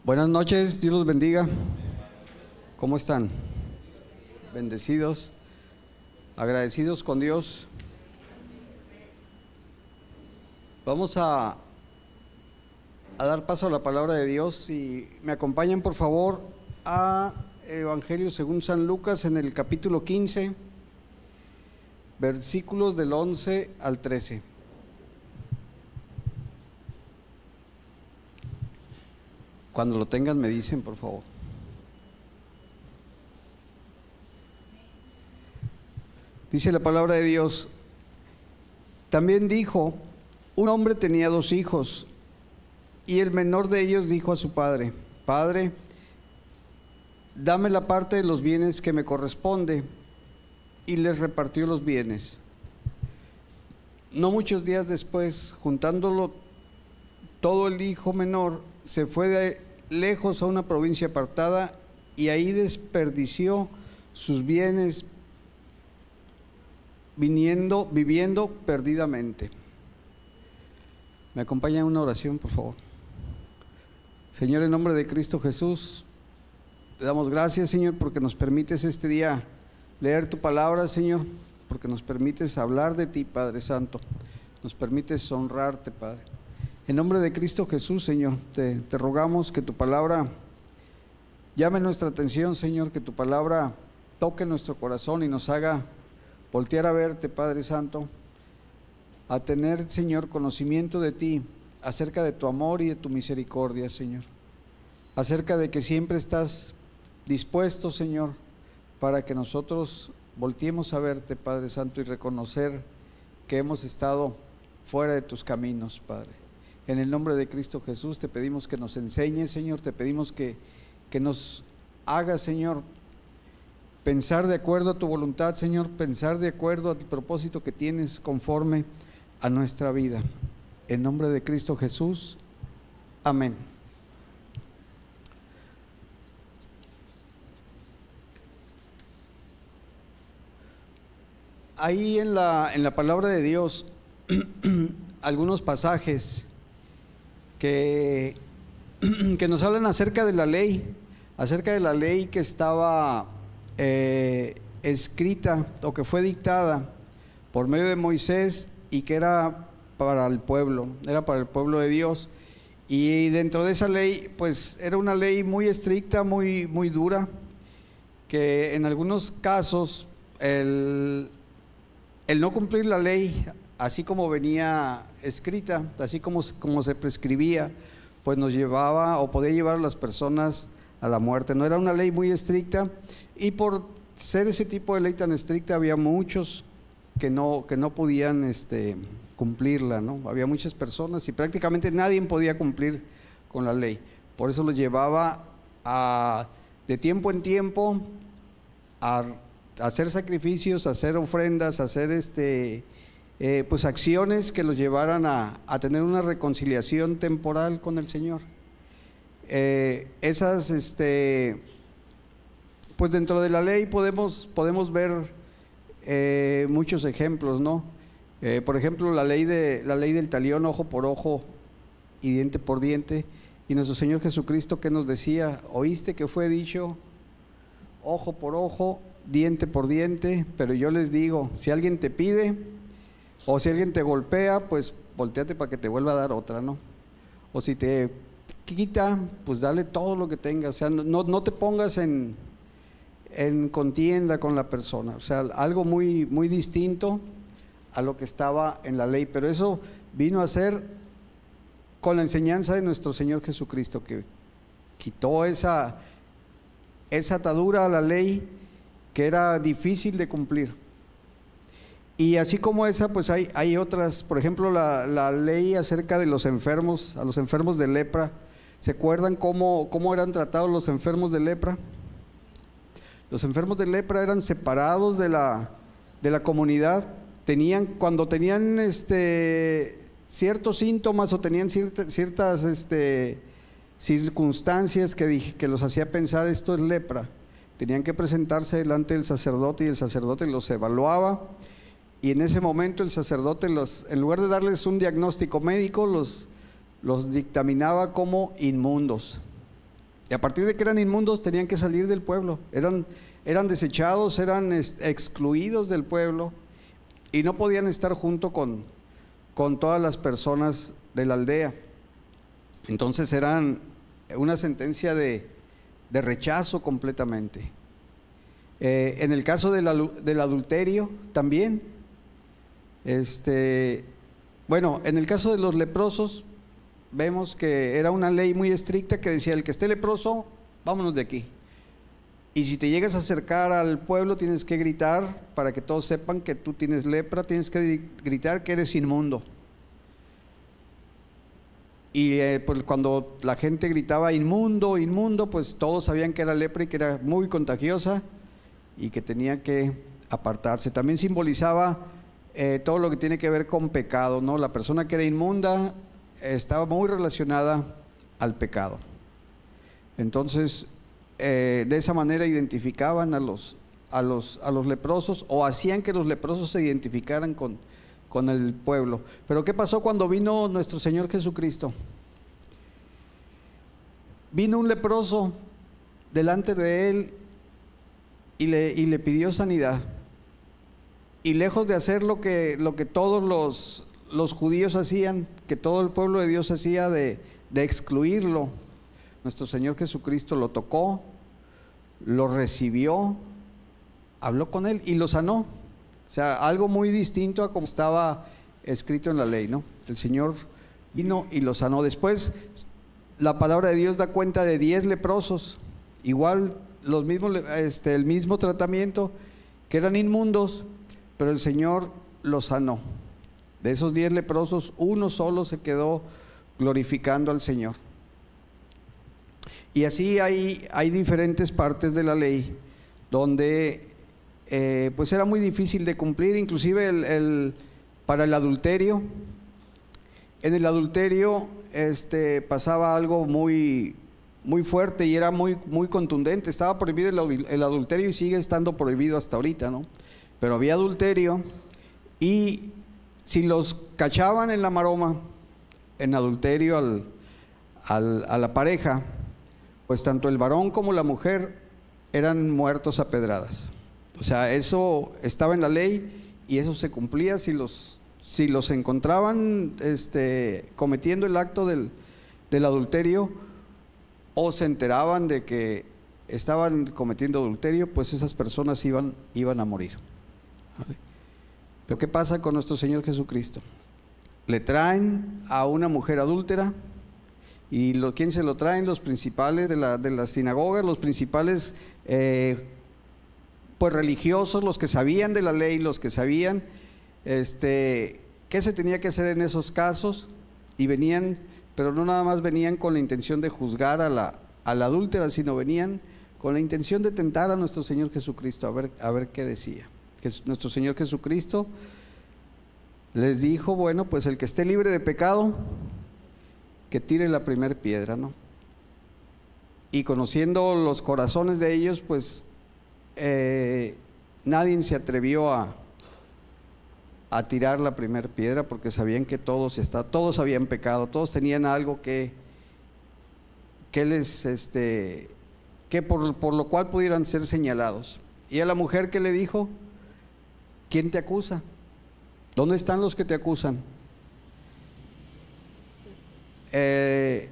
Buenas noches, Dios los bendiga. ¿Cómo están? Bendecidos, agradecidos con Dios. Vamos a dar paso a la palabra de Dios y me acompañan por favor a Evangelio según San Lucas en el capítulo 15, versículos del 11 al 13. Cuando lo tengan me dicen, por favor. Dice la palabra de Dios: también dijo, un hombre tenía 2 hijos, y el menor de ellos dijo a su padre: Padre, dame la parte de los bienes que me corresponde, y les repartió los bienes. No muchos días después, juntándolo todo, el hijo menor se fue de lejos a una provincia apartada y ahí desperdició sus bienes viviendo perdidamente. ¿Me acompaña en una oración, por favor? Señor, en nombre de Cristo Jesús, te damos gracias, Señor, porque nos permites este día leer tu palabra, Señor, porque nos permites hablar de ti, Padre Santo, nos permites honrarte, Padre. En nombre de Cristo Jesús, Señor, te rogamos que tu palabra llame nuestra atención, Señor, que tu palabra toque nuestro corazón y nos haga voltear a verte, Padre Santo, a tener, Señor, conocimiento de ti, acerca de tu amor y de tu misericordia, Señor, acerca de que siempre estás dispuesto, Señor, para que nosotros volteemos a verte, Padre Santo, y reconocer que hemos estado fuera de tus caminos, Padre. En el nombre de Cristo Jesús te pedimos que nos enseñes, Señor, te pedimos que nos hagas, Señor, pensar de acuerdo a tu voluntad, Señor, pensar de acuerdo al propósito que tienes conforme a nuestra vida. En nombre de Cristo Jesús, amén. Ahí en la palabra de Dios, algunos pasajes que nos hablan acerca de la ley que estaba escrita o que fue dictada por medio de Moisés y que era para el pueblo de Dios. Y dentro de esa ley, pues era una ley muy estricta, muy dura, que en algunos casos el no cumplir la ley así como venía escrita, así como se prescribía, pues nos llevaba o podía llevar a las personas a la muerte. No era una ley muy estricta, y por ser ese tipo de ley tan estricta había muchos que no podían cumplirla, ¿no? Había muchas personas y prácticamente nadie podía cumplir con la ley. Por eso los llevaba de tiempo en tiempo a hacer sacrificios, a hacer ofrendas, a hacer pues acciones que los llevaran a tener una reconciliación temporal con el Señor. Pues dentro de la ley podemos ver muchos ejemplos, ¿no? Por ejemplo, la ley del talión, ojo por ojo y diente por diente. Y nuestro Señor Jesucristo, ¿qué nos decía? Oíste que fue dicho ojo por ojo, diente por diente, pero yo les digo, si alguien te pide o si alguien te golpea, pues volteate para que te vuelva a dar otra, ¿no? O si te quita, pues dale todo lo que tengas. O sea, no te pongas en contienda con la persona. O sea, algo muy distinto a lo que estaba en la ley. Pero eso vino a ser con la enseñanza de nuestro Señor Jesucristo, que quitó esa atadura a la ley que era difícil de cumplir. Y así como esa, pues hay otras. Por ejemplo, la ley acerca de los enfermos, a los enfermos de lepra. ¿Se acuerdan cómo eran tratados los enfermos de lepra? Los enfermos de lepra eran separados de la comunidad. Cuando tenían ciertos síntomas o tenían ciertas circunstancias que los hacía pensar esto es lepra, tenían que presentarse delante del sacerdote y el sacerdote los evaluaba. Y en ese momento el sacerdote en lugar de darles un diagnóstico médico, los dictaminaba como inmundos. Y a partir de que eran inmundos tenían que salir del pueblo, eran desechados, eran excluidos del pueblo y no podían estar junto con todas las personas de la aldea. Entonces eran una sentencia de rechazo completamente. En el caso del adulterio también, bueno, en el caso de los leprosos vemos que era una ley muy estricta que decía: el que esté leproso, vámonos de aquí. Y si te llegas a acercar al pueblo tienes que gritar para que todos sepan que tú tienes lepra, tienes que gritar que eres inmundo. Y pues cuando la gente gritaba inmundo, inmundo, pues todos sabían que era lepra y que era muy contagiosa y que tenía que apartarse. También simbolizaba todo lo que tiene que ver con pecado, ¿no? La persona que era inmunda estaba muy relacionada al pecado. Entonces, de esa manera identificaban a los leprosos, o hacían que los leprosos se identificaran con el pueblo. Pero ¿qué pasó cuando vino nuestro Señor Jesucristo? Vino un leproso delante de él y le pidió sanidad. Y lejos de hacer lo que todos los judíos hacían, que todo el pueblo de Dios hacía, de excluirlo, nuestro Señor Jesucristo lo tocó, lo recibió, habló con él y lo sanó. O sea, algo muy distinto a como estaba escrito en la ley, ¿no? El Señor vino y lo sanó. Después, la palabra de Dios da cuenta de 10 leprosos, igual los mismos, el mismo tratamiento, que eran inmundos, pero el Señor los sanó. De esos 10 leprosos, uno solo se quedó glorificando al Señor. Y así hay diferentes partes de la ley donde pues era muy difícil de cumplir, inclusive para el adulterio. En el adulterio pasaba algo muy, muy fuerte y era muy, muy contundente. Estaba prohibido el adulterio y sigue estando prohibido hasta ahorita, ¿no? Pero había adulterio y si los cachaban en la maroma, en adulterio a la pareja, pues tanto el varón como la mujer eran muertos a pedradas. O sea, eso estaba en la ley y eso se cumplía si los encontraban cometiendo el acto del adulterio, o se enteraban de que estaban cometiendo adulterio, pues esas personas iban a morir. ¿Vale? Pero ¿qué pasa con nuestro Señor Jesucristo? Le traen a una mujer adúltera. ¿Y quién se lo traen? Los principales de la sinagoga, los principales pues religiosos, los que sabían de la ley, los que sabían qué se tenía que hacer en esos casos, y venían, pero no nada más venían con la intención de juzgar a la adúltera, sino venían con la intención de tentar a nuestro Señor Jesucristo, a ver qué decía. Que nuestro Señor Jesucristo les dijo: bueno, pues el que esté libre de pecado, que tire la primera piedra, ¿no? Y conociendo los corazones de ellos, pues nadie se atrevió a tirar la primera piedra, porque sabían que todos habían pecado, todos tenían algo que por lo cual pudieran ser señalados. Y a la mujer, ¿qué le dijo? ¿Quién te acusa? ¿Dónde están los que te acusan? El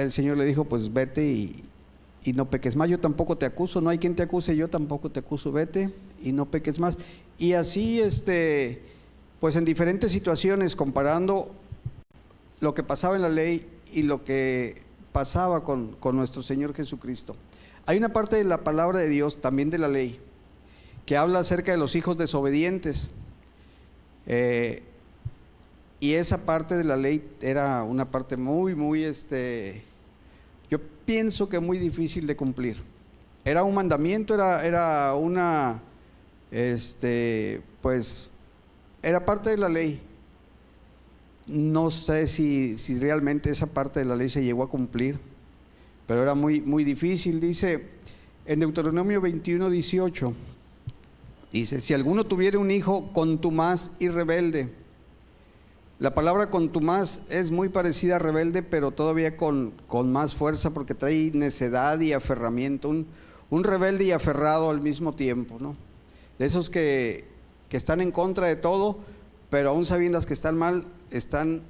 Señor le dijo: pues vete y no peques más. Yo tampoco te acuso, no hay quien te acuse, yo tampoco te acuso, vete y no peques más. Y así pues en diferentes situaciones, comparando lo que pasaba en la ley y lo que pasaba con nuestro Señor Jesucristo. Hay una parte de la palabra de Dios, también de la ley, que habla acerca de los hijos desobedientes, y esa parte de la ley era una parte muy, muy, yo pienso que muy difícil de cumplir. Era un mandamiento, era una, pues, era parte de la ley. No sé si realmente esa parte de la ley se llegó a cumplir, pero era muy, muy difícil. Dice en Deuteronomio 21:18, dice: si alguno tuviera un hijo contumaz y rebelde, La palabra contumaz es muy parecida a rebelde, pero todavía con más fuerza, porque trae necedad y aferramiento, un rebelde y aferrado al mismo tiempo, ¿no? De esos que están en contra de todo, pero aún sabiendo que están mal, están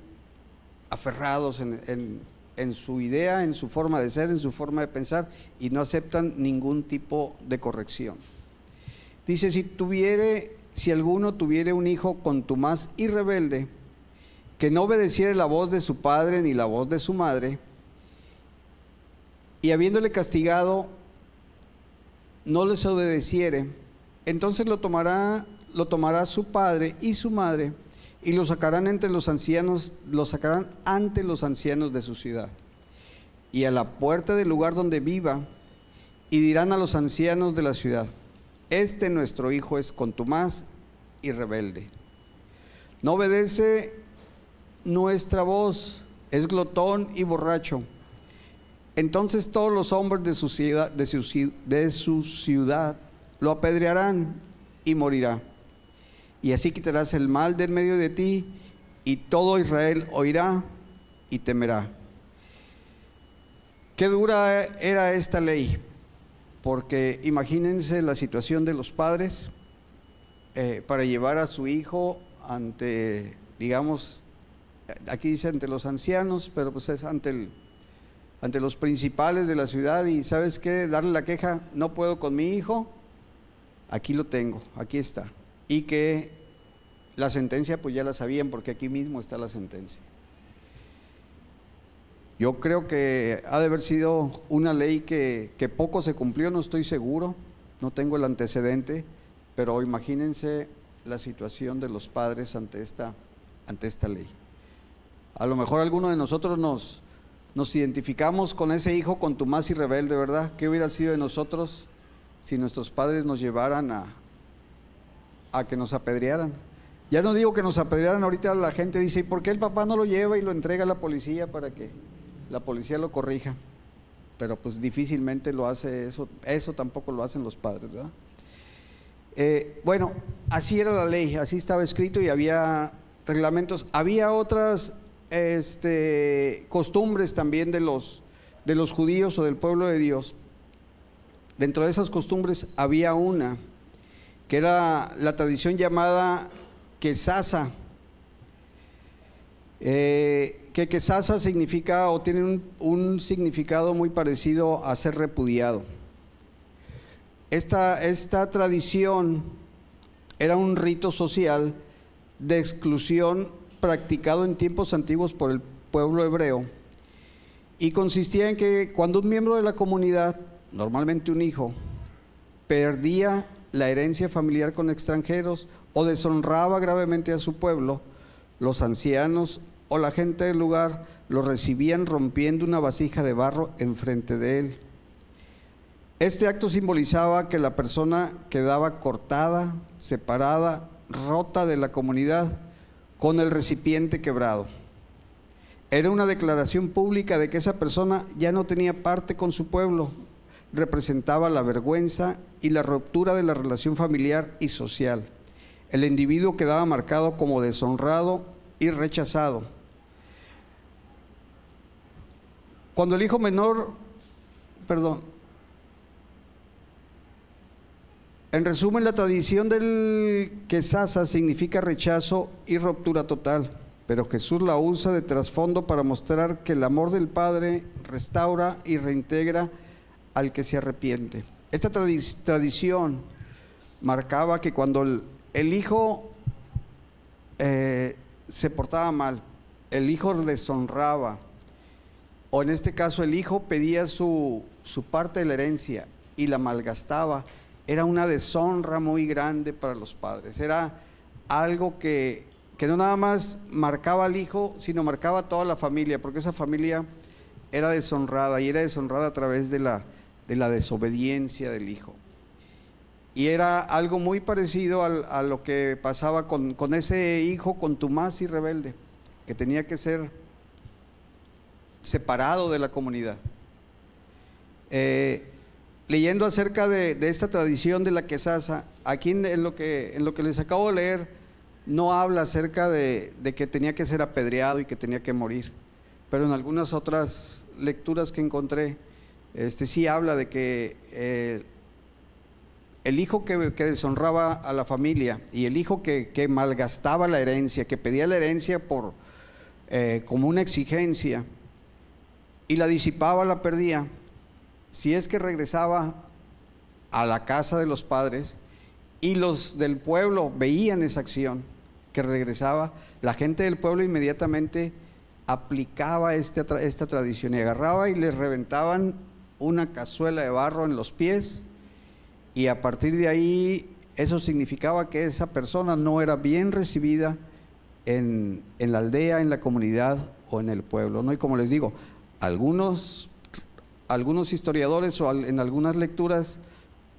aferrados en su idea, en su forma de ser, en su forma de pensar, y no aceptan ningún tipo de corrección. Dice, si alguno tuviere un hijo contumaz y rebelde, que no obedeciere la voz de su padre ni la voz de su madre, y habiéndole castigado no les obedeciere, entonces lo tomará su padre y su madre, y lo sacarán ante los ancianos de su ciudad y a la puerta del lugar donde viva, y dirán a los ancianos de la ciudad: este nuestro hijo es contumaz y rebelde, no obedece nuestra voz, es glotón y borracho. Entonces todos los hombres de su ciudad lo apedrearán y morirá. Y así quitarás el mal de en medio de ti, y todo Israel oirá y temerá. Qué dura era esta ley, porque imagínense la situación de los padres para llevar a su hijo ante, digamos, aquí dice ante los ancianos, pero pues es ante los principales de la ciudad, y ¿sabes qué? Darle la queja: no puedo con mi hijo, aquí lo tengo, aquí está. Y que la sentencia pues ya la sabían, porque aquí mismo está la sentencia. Yo creo que ha de haber sido una ley que poco se cumplió, no estoy seguro, no tengo el antecedente, pero imagínense la situación de los padres ante esta ley. A lo mejor alguno de nosotros nos identificamos con ese hijo contumaz y rebelde, ¿verdad? ¿Qué hubiera sido de nosotros si nuestros padres nos llevaran a que nos apedrearan? Ya no digo que nos apedrearan, ahorita la gente dice: ¿y por qué el papá no lo lleva y lo entrega a la policía para que la policía lo corrija? Pero pues difícilmente lo hace eso tampoco lo hacen los padres, ¿verdad? Bueno, así era la ley, así estaba escrito, y había reglamentos. Había otras costumbres también de los judíos o del pueblo de Dios. Dentro de esas costumbres había una que era la tradición llamada quesasa. Que quesasa significa, o tiene un significado muy parecido a ser repudiado. Esta tradición era un rito social de exclusión practicado en tiempos antiguos por el pueblo hebreo, y consistía en que cuando un miembro de la comunidad, normalmente un hijo, perdía la herencia familiar con extranjeros o deshonraba gravemente a su pueblo, los ancianos o la gente del lugar lo recibían rompiendo una vasija de barro enfrente de él. Este acto simbolizaba que la persona quedaba cortada, separada, rota de la comunidad, con el recipiente quebrado. Era una declaración pública de que esa persona ya no tenía parte con su pueblo. Representaba la vergüenza y la ruptura de la relación familiar y social. El individuo quedaba marcado como deshonrado y rechazado. Cuando el hijo menor, en resumen, la tradición del quesasa significa rechazo y ruptura total, pero Jesús la usa de trasfondo para mostrar que el amor del Padre restaura y reintegra al que se arrepiente. Esta tradición marcaba que cuando el hijo se portaba mal, el hijo deshonraba, o en este caso el hijo pedía su parte de la herencia y la malgastaba, era una deshonra muy grande para los padres. Era algo que no nada más marcaba al hijo, sino marcaba a toda la familia, porque esa familia era deshonrada, y era deshonrada a través de la desobediencia del hijo. Y era algo muy parecido a lo que pasaba con ese hijo contumaz y rebelde, que tenía que ser separado de la comunidad. Leyendo acerca de esta tradición de la quesasa, aquí en lo que les acabo de leer, no habla acerca de que tenía que ser apedreado y que tenía que morir, pero en algunas otras lecturas que encontré, sí habla de que el hijo que deshonraba a la familia y el hijo que malgastaba la herencia, que pedía la herencia como una exigencia y la disipaba, la perdía, si es que regresaba a la casa de los padres y los del pueblo veían esa acción, que regresaba, la gente del pueblo inmediatamente aplicaba esta tradición y agarraba y les reventaban una cazuela de barro en los pies, y a partir de ahí eso significaba que esa persona no era bien recibida en la aldea, en la comunidad o en el pueblo, ¿no? Y como les digo, algunos historiadores o en algunas lecturas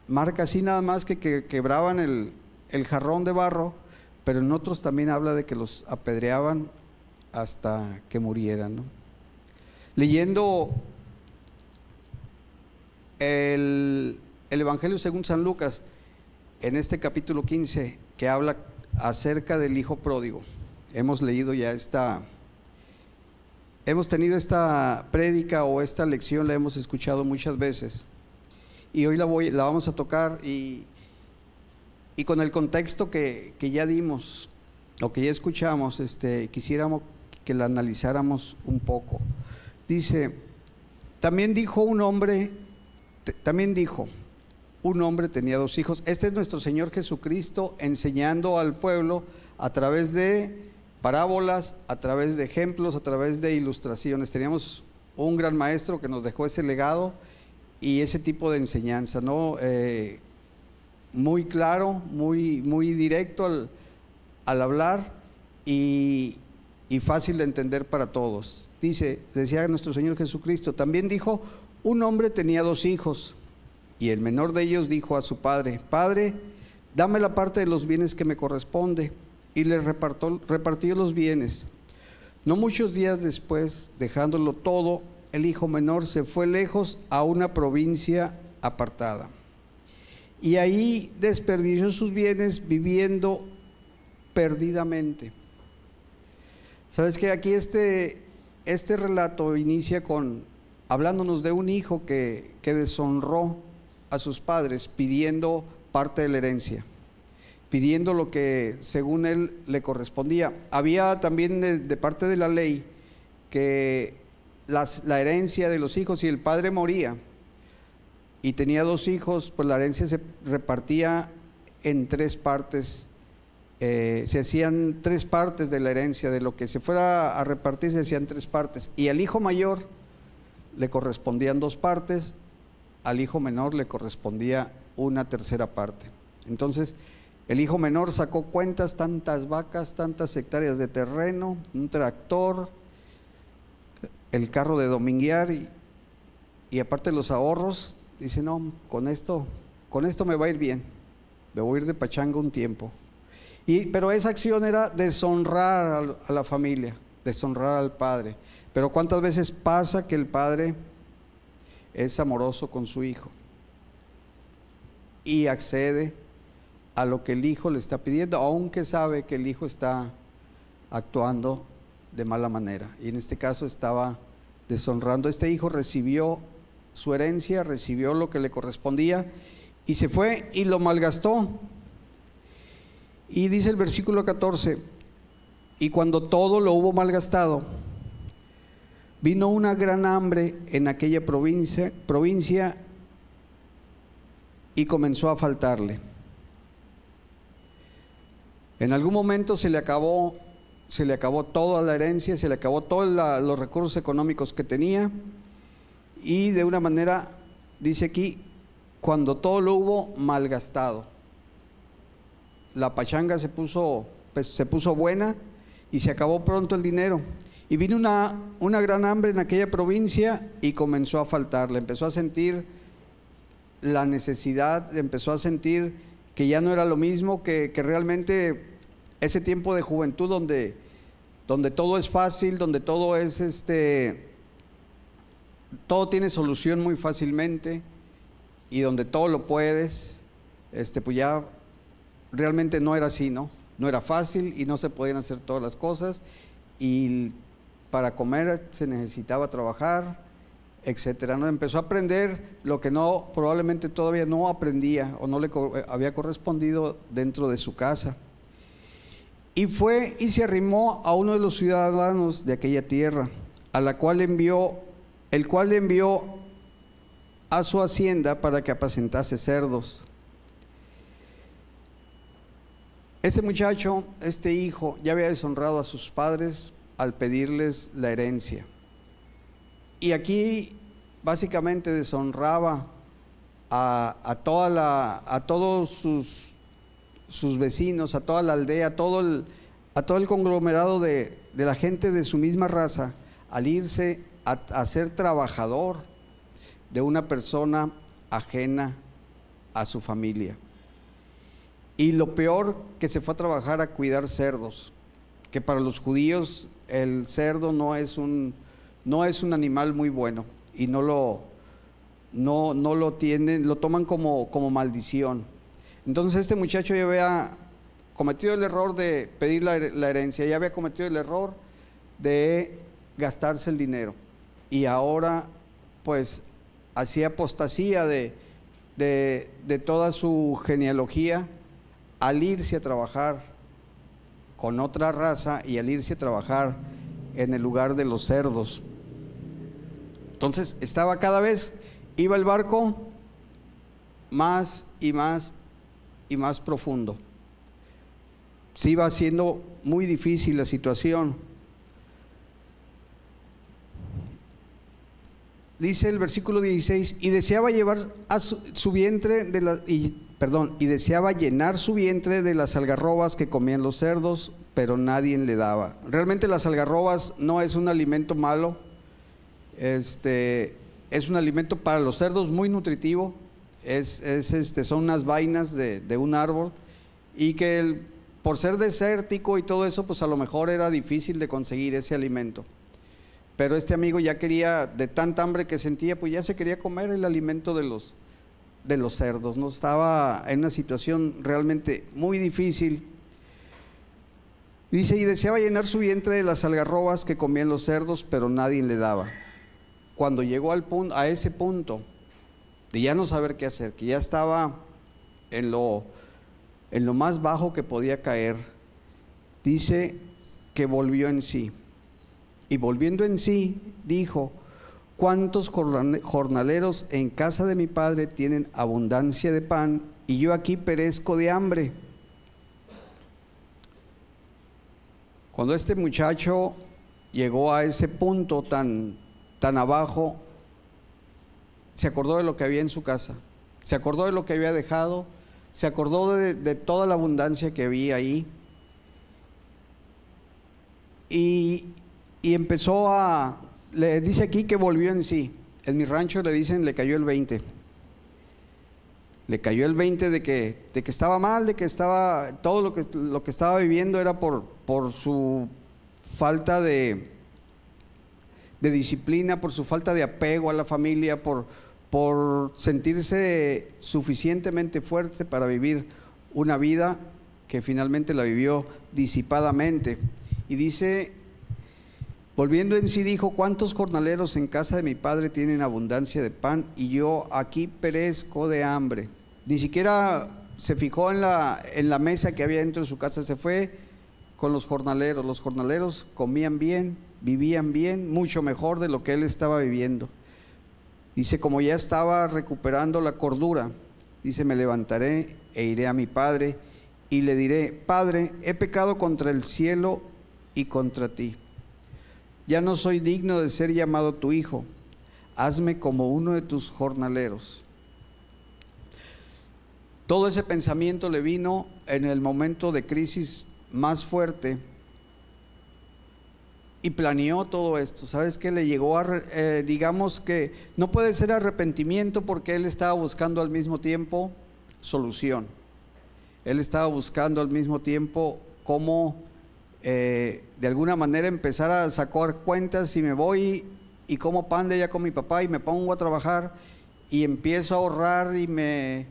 marca así nada más que quebraban el jarrón de barro, pero en otros también habla de que los apedreaban hasta que murieran, ¿no? Leyendo el Evangelio según San Lucas, en este capítulo 15, que habla acerca del hijo pródigo, hemos leído ya hemos tenido esta prédica o esta lección, la hemos escuchado muchas veces, y hoy la vamos a tocar y con el contexto que ya dimos o que ya escuchamos, quisiéramos que la analizáramos un poco. Dice, también dijo un hombre tenía 2 hijos. Este es nuestro Señor Jesucristo enseñando al pueblo a través de parábolas, a través de ejemplos, a través de ilustraciones. Teníamos un gran maestro que nos dejó ese legado y ese tipo de enseñanza, ¿no? Muy claro, muy directo al hablar y fácil de entender para todos. Decía nuestro Señor Jesucristo, también dijo, un hombre tenía 2 hijos, y el menor de ellos dijo a su padre, Padre, dame la parte de los bienes que me corresponde, y le repartió los bienes. No muchos días después, dejándolo todo, el hijo menor se fue lejos a una provincia apartada, y ahí desperdició sus bienes viviendo perdidamente. ¿Sabes qué? Aquí este relato inicia hablándonos de un hijo que deshonró a sus padres pidiendo parte de la herencia, pidiendo lo que según él le correspondía. Había también de parte de la ley que la herencia de los hijos, si el padre moría y tenía 2 hijos, pues la herencia se repartía en 3 partes. Se hacían 3 partes de la herencia, de lo que se fuera a repartir se hacían 3 partes, y al hijo mayor le correspondían 2 partes, al hijo menor le correspondía una tercera parte. Entonces el hijo menor sacó cuentas, tantas vacas, tantas hectáreas de terreno, un tractor, el carro de dominguear y aparte los ahorros. Dice, no, con esto me va a ir bien, me voy a ir de pachanga un tiempo. Pero esa acción era deshonrar a la familia, deshonrar al padre. Pero ¿cuántas veces pasa que el padre es amoroso con su hijo y accede a lo que el hijo le está pidiendo, aunque sabe que el hijo está actuando de mala manera? Y en este caso estaba deshonrando. Este hijo recibió su herencia, recibió lo que le correspondía y se fue y lo malgastó. Y dice el versículo 14, y cuando todo lo hubo malgastado, vino una gran hambre en aquella provincia y comenzó a faltarle. En algún momento se le acabó toda la herencia, se le acabó todos los recursos económicos que tenía, y de una manera, dice aquí, cuando todo lo hubo malgastado. La pachanga se puso buena y se acabó pronto el dinero. Y vino una gran hambre en aquella provincia y comenzó a faltarle. Empezó a sentir la necesidad, empezó a sentir que ya no era lo mismo, que realmente ese tiempo de juventud donde todo es fácil, donde todo es todo tiene solución muy fácilmente y donde todo lo puedes, pues ya realmente no era así, ¿no? no era fácil y no se podían hacer todas las cosas, y para comer se necesitaba trabajar, etcétera, ¿no? Empezó a aprender lo que no, probablemente todavía no aprendía o no le había correspondido dentro de su casa. Y fue y se arrimó a uno de los ciudadanos de aquella tierra, a la cual el cual le envió a su hacienda para que apacentase cerdos. Este muchacho, este hijo, ya había deshonrado a sus padres al pedirles la herencia. Y aquí básicamente deshonraba a todos sus vecinos, a toda la aldea, a todo el conglomerado de la gente de su misma raza, al irse a ser trabajador de una persona ajena a su familia. Y lo peor, que se fue a trabajar a cuidar cerdos, que para los judíos el cerdo no es un animal muy bueno, y no lo tienen, lo toman como maldición. Entonces este muchacho ya había cometido el error de pedir la herencia, ya había cometido el error de gastarse el dinero, y ahora pues hacía apostasía de toda su genealogía al irse a trabajar con otra raza y al irse a trabajar en el lugar de los cerdos. Entonces estaba cada vez, iba el barco más y más y más profundo. Se iba haciendo muy difícil la situación. Dice el versículo 16, y deseaba llevar a su vientre y deseaba llenar su vientre de las algarrobas que comían los cerdos, pero nadie le daba. Realmente las algarrobas no es un alimento malo, es un alimento para los cerdos muy nutritivo, son unas vainas de un árbol, y que por ser desértico y todo eso, pues a lo mejor era difícil de conseguir ese alimento. Pero este amigo ya quería, de tanta hambre que sentía, pues ya se quería comer el alimento de los cerdos, ¿no? Estaba en una situación realmente muy difícil. Dice, y deseaba llenar su vientre de las algarrobas que comían los cerdos, pero nadie le daba. Cuando llegó a ese punto de ya no saber qué hacer, que ya estaba en lo más bajo que podía caer, dice que volvió en sí. Y volviendo en sí, dijo: ¿cuántos jornaleros en casa de mi padre tienen abundancia de pan, y yo aquí perezco de hambre? Cuando este muchacho llegó a ese punto tan abajo, se acordó de lo que había en su casa, se acordó de lo que había dejado, se acordó de toda la abundancia que había ahí, y empezó le dice aquí que volvió en sí. En mi rancho le dicen, le cayó el 20. Le cayó el 20 de que estaba mal, de que estaba, todo lo que estaba viviendo era por su falta de disciplina, por su falta de apego a la familia, por sentirse suficientemente fuerte para vivir una vida que finalmente la vivió disipadamente. Y dice, volviendo en sí, dijo: ¿cuántos jornaleros en casa de mi padre tienen abundancia de pan, y yo aquí perezco de hambre? Ni siquiera se fijó en la mesa que había dentro de su casa, se fue con los jornaleros. Los jornaleros comían bien, vivían bien, mucho mejor de lo que él estaba viviendo. Dice, como ya estaba recuperando la cordura, dice, me levantaré e iré a mi padre y le diré: Padre, he pecado contra el cielo y contra ti. Ya no soy digno de ser llamado tu hijo. Hazme como uno de tus jornaleros. Todo ese pensamiento le vino en el momento de crisis más fuerte, y planeó todo esto. ¿Sabes qué? Le llegó digamos que no puede ser arrepentimiento, porque él estaba buscando al mismo tiempo solución. Él estaba buscando al mismo tiempo cómo de alguna manera empezar a sacar cuentas: si me voy y como pan de allá con mi papá y me pongo a trabajar y empiezo a ahorrar y me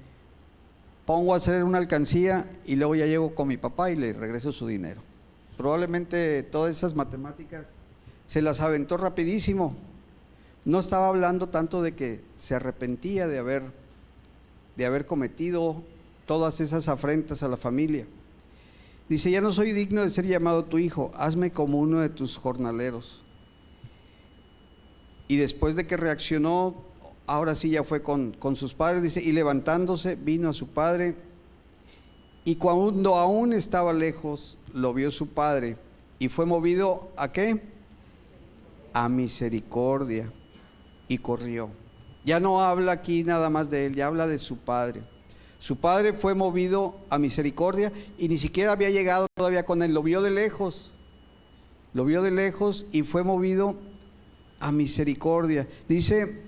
pongo a hacer una alcancía y luego ya llego con mi papá y le regreso su dinero. Probablemente todas esas matemáticas se las aventó rapidísimo. No estaba hablando tanto de que se arrepentía de haber cometido todas esas afrentas a la familia. Dice: ya no soy digno de ser llamado tu hijo, hazme como uno de tus jornaleros. Y después de que reaccionó, ahora sí ya fue con sus padres, dice, y levantándose vino a su padre, y cuando aún estaba lejos, lo vio su padre, y fue movido ¿a qué? A misericordia, y corrió. Ya no habla aquí nada más de él, ya habla de su padre. Su padre fue movido a misericordia y ni siquiera había llegado todavía con él, lo vio de lejos y fue movido a misericordia. Dice,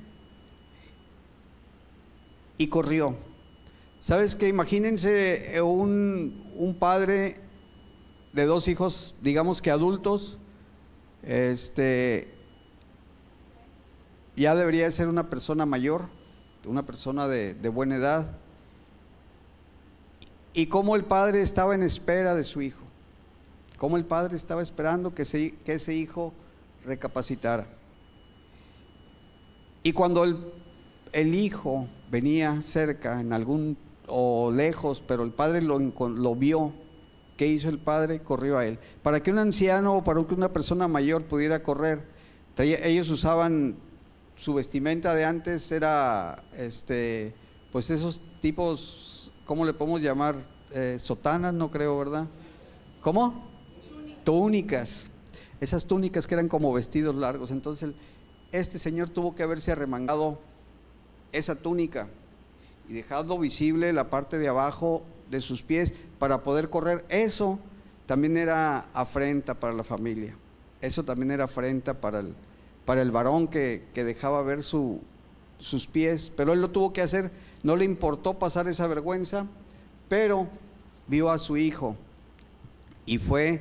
y corrió. ¿Sabes qué? Imagínense un padre de 2 hijos, digamos que adultos, ya debería ser una persona mayor, una persona de buena edad. Y cómo el padre estaba en espera de su hijo, cómo el padre estaba esperando que ese hijo recapacitara. Y cuando el hijo venía cerca, o lejos, pero el padre lo vio, ¿qué hizo el padre? Corrió a él. Para que un anciano o para que una persona mayor pudiera correr, ellos usaban su vestimenta de antes, era pues esos tipos, ¿cómo le podemos llamar? Sotanas, no creo, ¿verdad? ¿Cómo? Túnicas. Esas túnicas que eran como vestidos largos. Entonces este señor tuvo que haberse arremangado esa túnica y dejado visible la parte de abajo de sus pies para poder correr. Eso también era afrenta para la familia. Eso también era afrenta para el varón que dejaba ver sus pies, pero él lo tuvo que hacer. No le importó pasar esa vergüenza, pero vio a su hijo y fue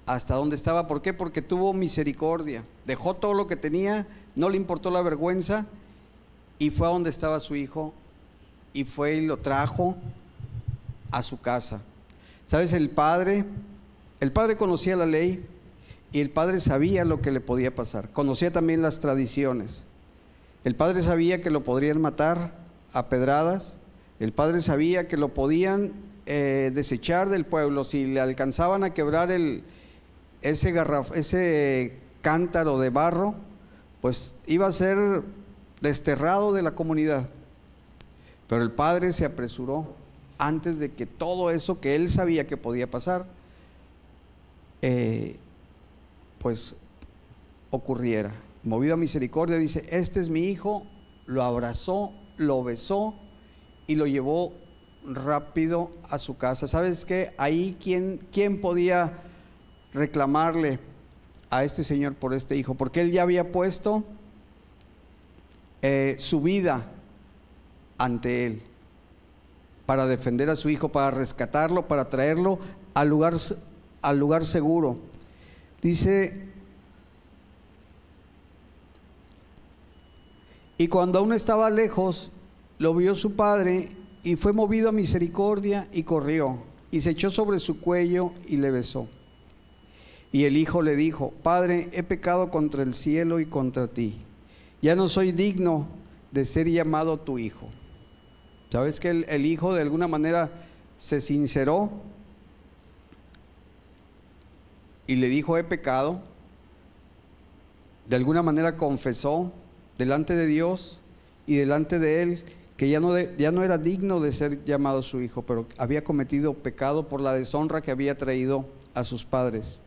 hasta donde estaba. ¿Por qué? Porque tuvo misericordia, dejó todo lo que tenía, no le importó la vergüenza y fue a donde estaba su hijo y fue y lo trajo a su casa. ¿Sabes? El padre conocía la ley y el padre sabía lo que le podía pasar, conocía también las tradiciones. El padre sabía que lo podrían matar a pedradas, el padre sabía que lo podían desechar del pueblo si le alcanzaban a quebrar ese cántaro de barro, pues iba a ser desterrado de la comunidad. Pero el padre se apresuró antes de que todo eso que él sabía que podía pasar pues ocurriera. Movido a misericordia, dice: este es mi hijo. Lo abrazó, lo besó y lo llevó rápido a su casa. ¿Sabes qué? Ahí ¿quién podía reclamarle a este señor por este hijo? Porque él ya había puesto su vida ante él para defender a su hijo, para rescatarlo, para traerlo al lugar seguro. Dice: y cuando aún estaba lejos, lo vio su padre y fue movido a misericordia y corrió y se echó sobre su cuello y le besó. Y el hijo le dijo: Padre, he pecado contra el cielo y contra ti, ya no soy digno de ser llamado tu hijo. ¿Sabes que el hijo de alguna manera se sinceró y le dijo: he pecado? De alguna manera confesó delante de Dios y delante de él que ya no era digno de ser llamado su hijo, pero había cometido pecado por la deshonra que había traído a sus padres.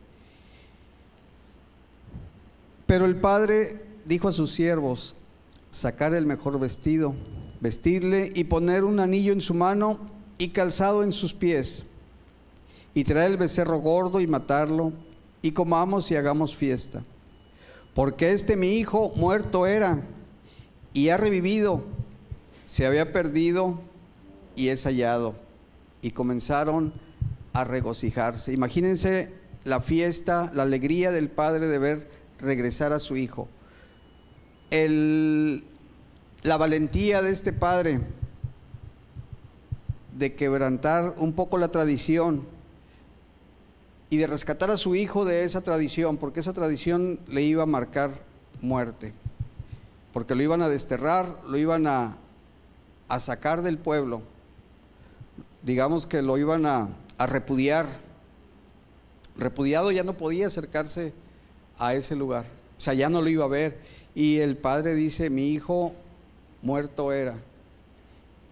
Pero el padre dijo a sus siervos: sacar el mejor vestido, vestirle y poner un anillo en su mano y calzado en sus pies, y traer el becerro gordo y matarlo, y comamos y hagamos fiesta. Porque mi hijo muerto era y ha revivido, se había perdido y es hallado. Y comenzaron a regocijarse. Imagínense la fiesta, la alegría del padre de ver regresar a su hijo. La valentía de este padre de quebrantar un poco la tradición y de rescatar a su hijo de esa tradición, porque esa tradición le iba a marcar muerte, porque lo iban a desterrar, lo iban a sacar del pueblo, digamos que lo iban a repudiar. Repudiado, ya no podía acercarse a ese lugar, o sea, ya no lo iba a ver. Y el padre dice: mi hijo muerto era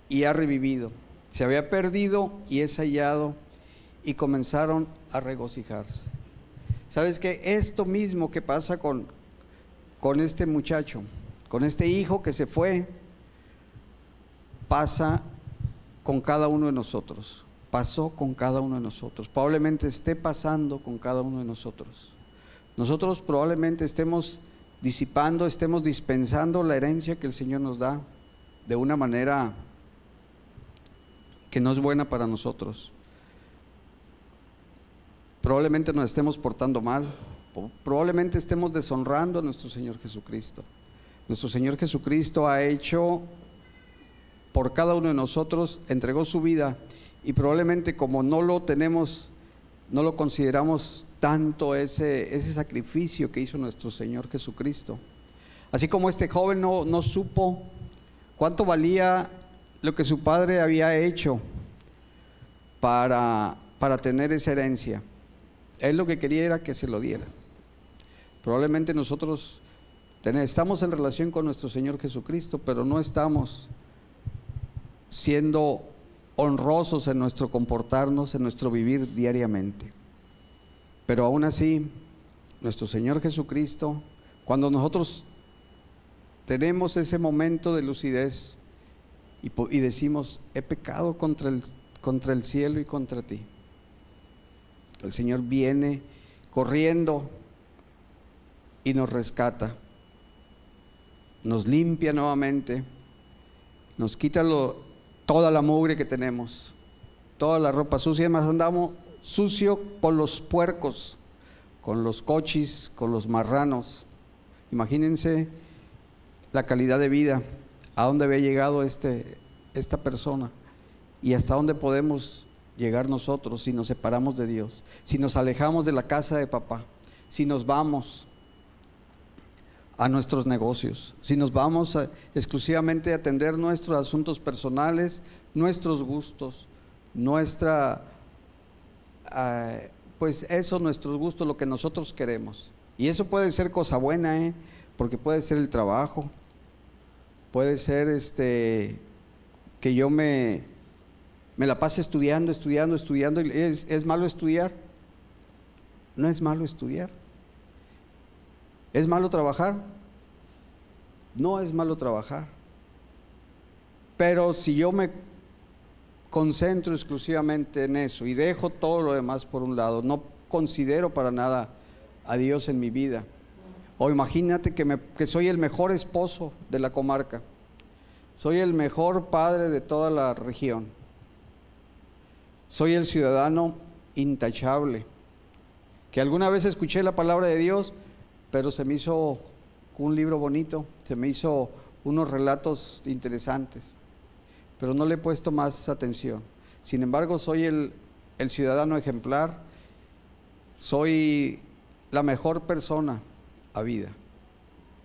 y ha revivido, se había perdido y es hallado. Y comenzaron a regocijarse. ¿Sabes qué? Esto mismo que pasa con este muchacho, con este hijo que se fue, pasa con cada uno de nosotros. Pasó con cada uno de nosotros. Probablemente esté pasando con cada uno de nosotros. Nosotros probablemente estemos disipando, estemos dispensando la herencia que el Señor nos da de una manera que no es buena para nosotros. Probablemente nos estemos portando mal, probablemente estemos deshonrando a nuestro Señor Jesucristo. Nuestro Señor Jesucristo ha hecho por cada uno de nosotros, entregó su vida, y probablemente como no lo tenemos, no lo consideramos tanto ese sacrificio que hizo nuestro Señor Jesucristo. Así como este joven no supo cuánto valía lo que su padre había hecho para tener esa herencia. Él lo que quería era que se lo diera. Probablemente nosotros estamos en relación con nuestro Señor Jesucristo, pero no estamos siendo honrosos en nuestro comportarnos, en nuestro vivir diariamente. Pero aún así, nuestro Señor Jesucristo, cuando nosotros tenemos ese momento de lucidez y decimos: he pecado contra el cielo y contra ti, el Señor viene corriendo y nos rescata, nos limpia nuevamente, nos quita toda la mugre que tenemos, toda la ropa sucia. Además, andamos sucio con los puercos, con los cochis, con los marranos. Imagínense la calidad de vida, a dónde había llegado esta persona y hasta dónde podemos llegar nosotros si nos separamos de Dios, si nos alejamos de la casa de papá, si nos vamos a nuestros negocios, si nos vamos exclusivamente a atender nuestros asuntos personales, nuestros gustos, pues eso, nuestros gustos, lo que nosotros queremos. Y eso puede ser cosa buena, porque puede ser el trabajo, puede ser que yo me la pase estudiando. ¿Es malo estudiar? No es malo estudiar. ¿Es malo trabajar? No es malo trabajar. Pero si yo me concentro exclusivamente en eso y dejo todo lo demás por un lado, no considero para nada a Dios en mi vida. O imagínate que soy el mejor esposo de la comarca, soy el mejor padre de toda la región, soy el ciudadano intachable, que alguna vez escuché la palabra de Dios, pero se me hizo un libro bonito, se me hizo unos relatos interesantes, pero no le he puesto más atención. Sin embargo, soy el ciudadano ejemplar, soy la mejor persona a vida.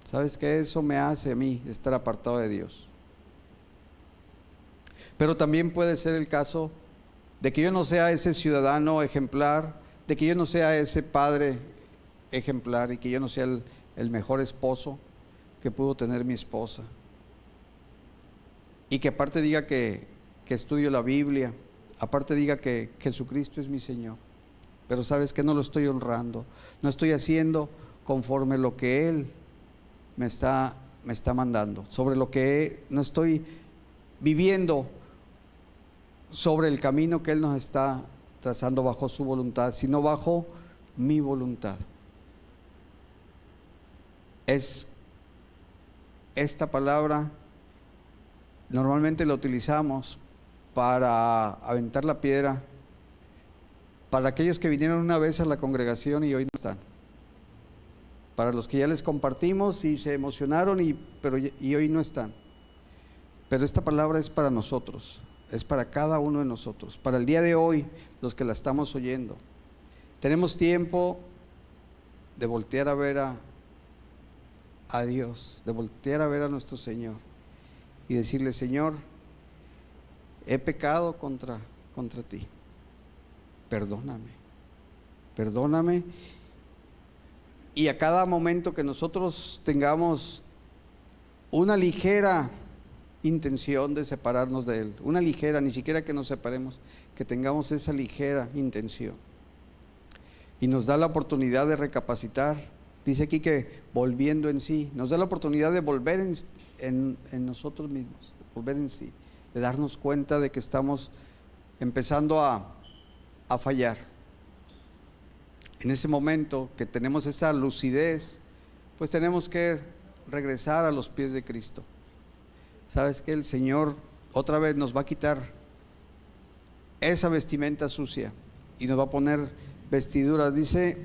¿Sabes qué? Eso me hace a mí estar apartado de Dios. Pero también puede ser el caso de que yo no sea ese ciudadano ejemplar, de que yo no sea ese padre ejemplar y que yo no sea el mejor esposo que pudo tener mi esposa. Y que aparte diga que estudio la Biblia, aparte diga que Jesucristo es mi Señor. Pero sabes que no lo estoy honrando, no estoy haciendo conforme lo que Él me está mandando, sobre lo que no estoy viviendo sobre el camino que Él nos está trazando bajo su voluntad, sino bajo mi voluntad. Esta palabra normalmente la utilizamos para aventar la piedra para aquellos que vinieron una vez a la congregación y hoy no están, para los que ya les compartimos y se emocionaron y hoy no están. Pero esta palabra es para nosotros, es para cada uno de nosotros, para el día de hoy, los que la estamos oyendo. Tenemos tiempo de voltear a ver a Dios, de voltear a ver a nuestro Señor y decirle: Señor, he pecado contra ti, perdóname. Y a cada momento que nosotros tengamos una ligera intención de separarnos de Él, una ligera, ni siquiera que nos separemos, que tengamos esa ligera intención, y nos da la oportunidad de recapacitar. Dice aquí que volviendo en sí, nos da la oportunidad de volver en nosotros mismos, de volver en sí, de darnos cuenta de que estamos empezando a fallar. En ese momento que tenemos esa lucidez, pues tenemos que regresar a los pies de Cristo. ¿Sabes qué? El Señor otra vez nos va a quitar esa vestimenta sucia y nos va a poner vestiduras. Dice: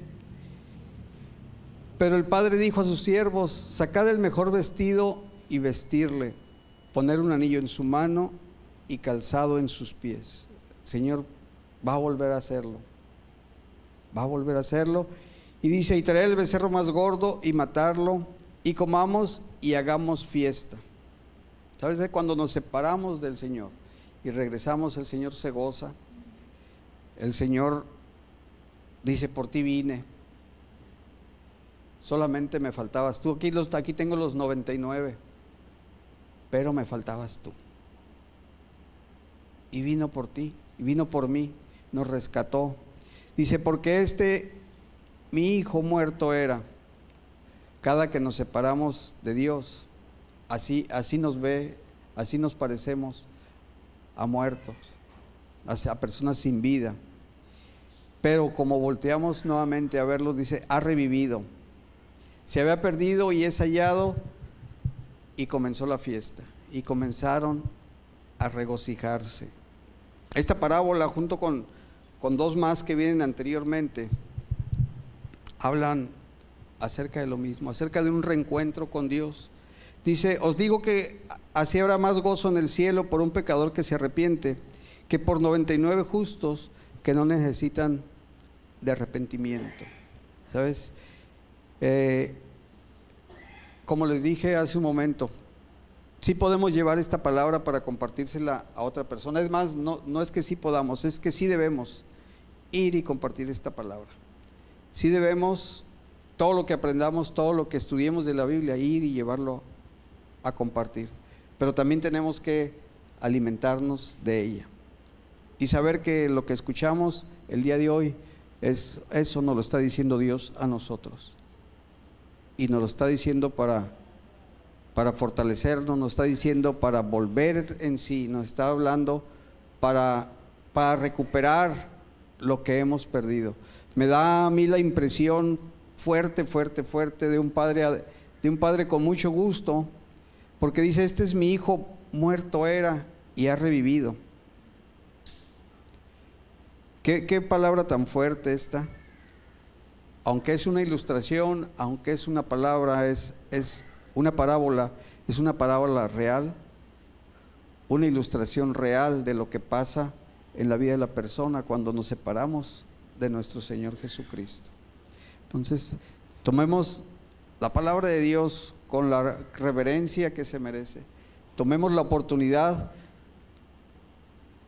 pero el Padre dijo a sus siervos: sacad el mejor vestido y vestirle, poner un anillo en su mano y calzado en sus pies. El Señor va a volver a hacerlo. Y dice: y traer el becerro más gordo y matarlo, y comamos y hagamos fiesta. ¿Sabes? Cuando nos separamos del Señor y regresamos, el Señor se goza. El Señor dice: por ti vine, solamente me faltabas tú. Aquí tengo los 99, pero me faltabas tú. Y vino por ti, y vino por mí, nos rescató. Dice: porque mi hijo muerto era. Cada que nos separamos de Dios, así nos ve, así nos parecemos a muertos, a personas sin vida. Pero como volteamos nuevamente a verlos, dice: ha revivido. Se había perdido y es hallado. Y comenzó la fiesta, y comenzaron a regocijarse. Esta parábola, junto con dos más que vienen anteriormente, hablan acerca de lo mismo, acerca de un reencuentro con Dios. Dice: os digo que así habrá más gozo en el cielo por un pecador que se arrepiente, que por 99 justos que no necesitan de arrepentimiento. ¿Sabes? Como les dije hace un momento, sí podemos llevar esta palabra para compartírsela a otra persona. Es más, no es que sí podamos, es que sí debemos ir y compartir esta palabra. Sí debemos, todo lo que aprendamos, todo lo que estudiemos de la Biblia, ir y llevarlo a compartir. Pero también tenemos que alimentarnos de ella y saber que lo que escuchamos el día de hoy, eso nos lo está diciendo Dios a nosotros, y nos lo está diciendo para fortalecernos, nos está diciendo para volver en sí, nos está hablando para recuperar lo que hemos perdido. Me da a mí la impresión fuerte de un padre con mucho gusto, porque dice: este es mi hijo, muerto era y ha revivido. ¿Qué palabra tan fuerte esta? Aunque es una ilustración, aunque es una palabra, es una parábola, es una parábola real, una ilustración real de lo que pasa en la vida de la persona cuando nos separamos de nuestro Señor Jesucristo. Entonces, tomemos la palabra de Dios con la reverencia que se merece. Tomemos la oportunidad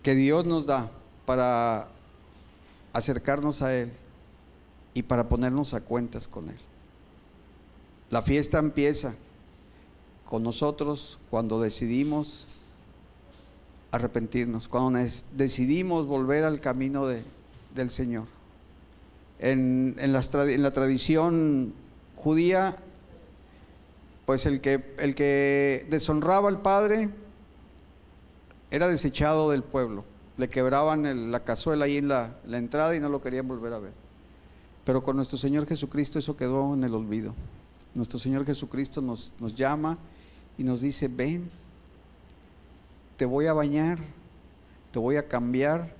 que Dios nos da para acercarnos a Él y para ponernos a cuentas con Él. La fiesta empieza con nosotros cuando decidimos arrepentirnos, cuando decidimos volver al camino del Señor. En la tradición judía, pues el que deshonraba al padre era desechado del pueblo. Le quebraban la cazuela ahí en la entrada y no lo querían volver a ver. Pero con nuestro Señor Jesucristo eso quedó en el olvido. Nuestro Señor Jesucristo nos llama y nos dice: ven, te voy a bañar, te voy a cambiar,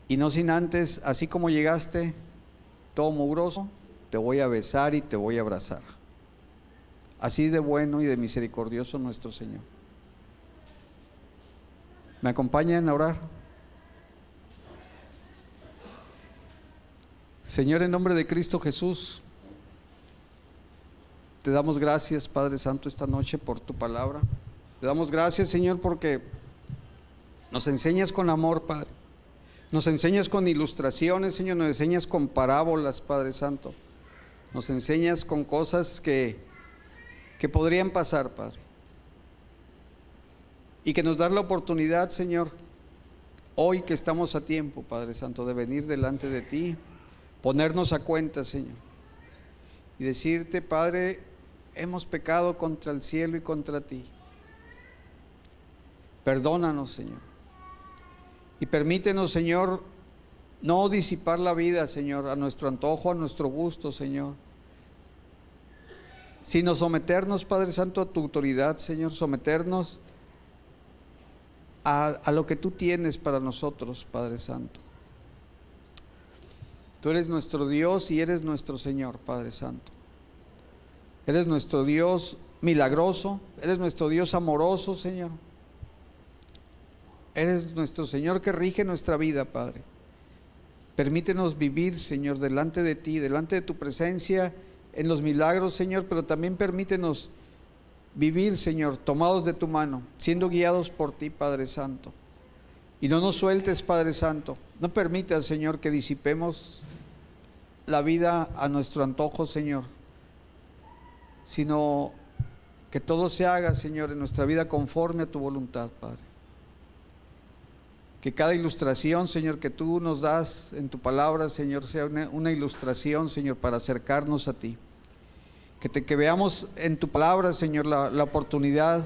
y no sin antes, así como llegaste todo mugroso, te voy a besar y te voy a abrazar. Así de bueno y de misericordioso nuestro Señor. ¿Me acompañan a orar? Señor, en nombre de Cristo Jesús, te damos gracias, Padre Santo, esta noche por tu palabra. Te damos gracias, Señor, porque nos enseñas con amor, Padre. Nos enseñas con ilustraciones, Señor, nos enseñas con parábolas, Padre Santo. Nos enseñas con cosas que podrían pasar, Padre. Y que nos das la oportunidad, Señor, hoy que estamos a tiempo, Padre Santo, de venir delante de ti, ponernos a cuenta, Señor, y decirte, Padre, hemos pecado contra el cielo y contra ti. Perdónanos, Señor. Y permítenos, Señor, no disipar la vida, Señor, a nuestro antojo, a nuestro gusto, Señor, sino someternos, Padre Santo, a tu autoridad, Señor, someternos a lo que tú tienes para nosotros, Padre Santo. Tú eres nuestro Dios y eres nuestro Señor, Padre Santo. Eres nuestro Dios milagroso, eres nuestro Dios amoroso, Señor. Eres nuestro Señor que rige nuestra vida, Padre. Permítenos vivir, Señor, delante de ti, delante de tu presencia, en los milagros, Señor, pero también permítenos vivir, Señor, tomados de tu mano, siendo guiados por ti, Padre Santo. Y no nos sueltes, Padre Santo. No permitas, Señor, que disipemos la vida a nuestro antojo, Señor, sino que todo se haga, Señor, en nuestra vida conforme a tu voluntad, Padre. Que cada ilustración, Señor, que tú nos das en tu palabra, Señor, sea una ilustración, Señor, para acercarnos a ti. Que veamos en tu palabra, Señor, la oportunidad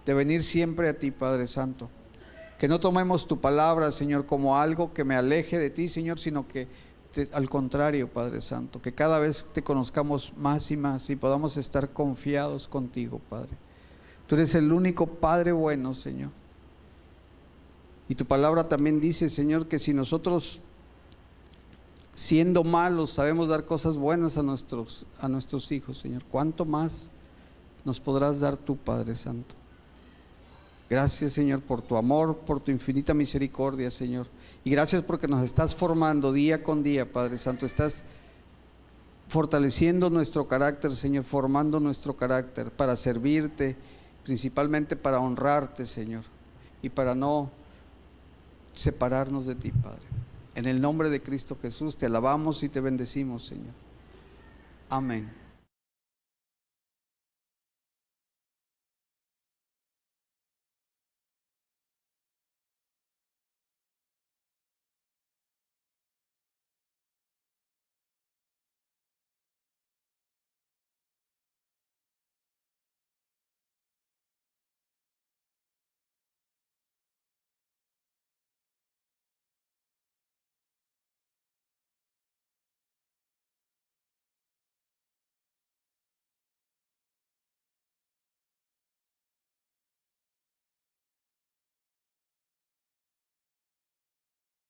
de venir siempre a ti, Padre Santo. Que no tomemos tu palabra, Señor, como algo que me aleje de ti, Señor, sino que al contrario, Padre Santo, que cada vez te conozcamos más y más y podamos estar confiados contigo, Padre. Tú eres el único Padre bueno, Señor. Y tu palabra también dice, Señor, que si nosotros, siendo malos, sabemos dar cosas buenas a nuestros hijos, Señor, ¿cuánto más nos podrás dar tú, Padre Santo? Gracias, Señor, por tu amor, por tu infinita misericordia, Señor. Y gracias porque nos estás formando día con día, Padre Santo. Estás fortaleciendo nuestro carácter, Señor, formando nuestro carácter para servirte, principalmente para honrarte, Señor, y para no separarnos de ti, Padre. En el nombre de Cristo Jesús te alabamos y te bendecimos, Señor. Amén.